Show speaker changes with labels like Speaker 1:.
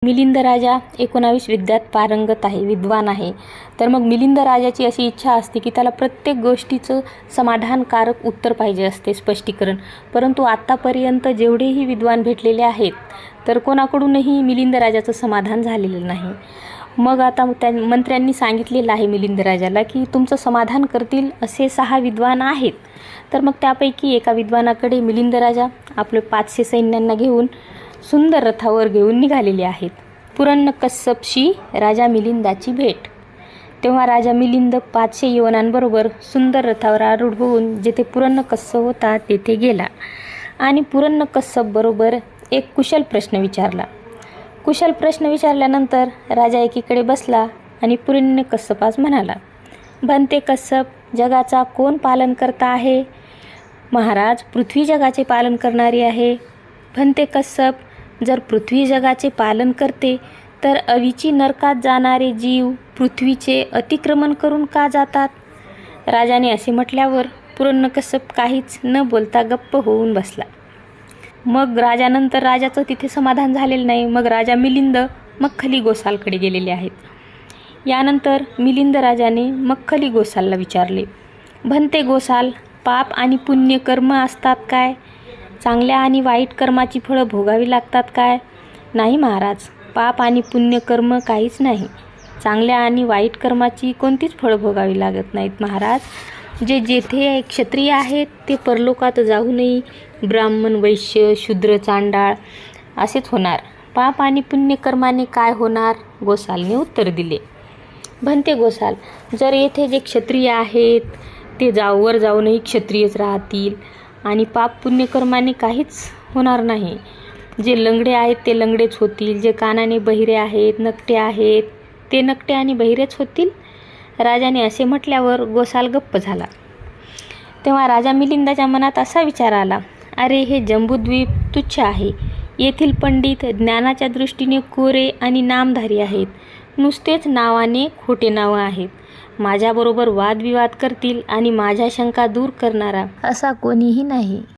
Speaker 1: मिलिंद राजा 19 विद्यात पारंगत आहे, विद्वान आहे. तर मग मिलिंद राजाची अशी इच्छा असते की त्याला प्रत्येक गोष्टीचं समाधानकारक उत्तर पाहिजे असते, स्पष्टीकरण. परंतु आत्तापर्यंत जेवढेही विद्वान भेटलेले आहेत तर कोणाकडूनही मिलिंद राजाचं समाधान झालेलं नाही. मग आता मंत्र्यांनी सांगितलेलं आहे मिलिंद राजाला की तुमचं समाधान करतील असे 6 विद्वान आहेत. तर मग त्यापैकी एका विद्वानाकडे मिलिंद राजा आपले 500 सैन्यांना घेऊन सुंदर रथावर घेऊन निघालेले आहेत. पुरन्नकश्यपशी राजा मिलिंदाची भेट. तेव्हा राजा मिलिंद 500 यवनांबरोबर सुंदर रथावर आरूढ होऊन जेथे पुरन्नकश्यप होता तेथे गेला आणि पुरन्नकश्यप बरोबर एक कुशल प्रश्न विचारला. कुशल प्रश्न विचारल्यानंतर राजा एकीकडे बसला आणि पुरन्नकश्यपास म्हणाला, "भंते कश्यप, जगाचा कोण पालन करता आहे?" "महाराज, पृथ्वी जगाचे पालन करणारी आहे." "भंते कश्यप, जर पृथ्वी जगाचे पालन करते तर अविची नरकात जाणारे जीव पृथ्वीचे अतिक्रमण करून का जातात?" राजाने असे म्हटल्यावर पुरन्नकश्यप काहीच न बोलता गप्प होऊन बसला. मग राजानंतर राजाचं तिथे समाधान झालेलं नाही. मग राजा मिलिंद मख्खली गोसालकडे गेलेले आहेत. यानंतर मिलिंद राजाने मख्खली गोसालला विचारले, "भंते गोसाल, पाप आणि पुण्य कर्म असतात काय? चांगल्या आणि वाईट कर्माची फळं भोगावी लागतात काय?" "नाही महाराज, पाप आणि पुण्य कर्म काहीच नाही. चांगल्या आणि वाईट कर्माची कोणतीच फळं भोगावी लागत नाहीत महाराज. जेथे क्षत्रिय आहेत ते परलोकात जाऊनही ब्राह्मण, वैश्य, शूद्र, चांडाळ असेच होणार. पाप आणि पुण्यकर्माने काय होणार?" गोसालने उत्तर दिले, "भंते गोसाल, जर येथे जे क्षत्रिय आहेत ते वर जाऊनही क्षत्रियच राहतील आणि पाप पुण्यकर्माने काहीच होणार नाही. जे लंगडे आहेत ते लंगडेच होतील, जे कानाने बहिरे आहेत, नकटे आहेत ते नकटे आणि बहिरेच होतील." राजाने असे म्हटल्यावर गोसाल गप्प झाला. तेव्हा राजा मिलिंदाच्या मनात असा विचार आला, "अरे, हे जंबूद्वीप तुच्छ आहे. येथील पंडित ज्ञानाच्या दृष्टीने कोरे आणि नामधारी आहेत. नुसतेच नावाने खोटे नावं आहेत. माझ्याबरोबर वादविवाद करतील आणि माझ्या शंका दूर करणारा असा कोणीही नाही.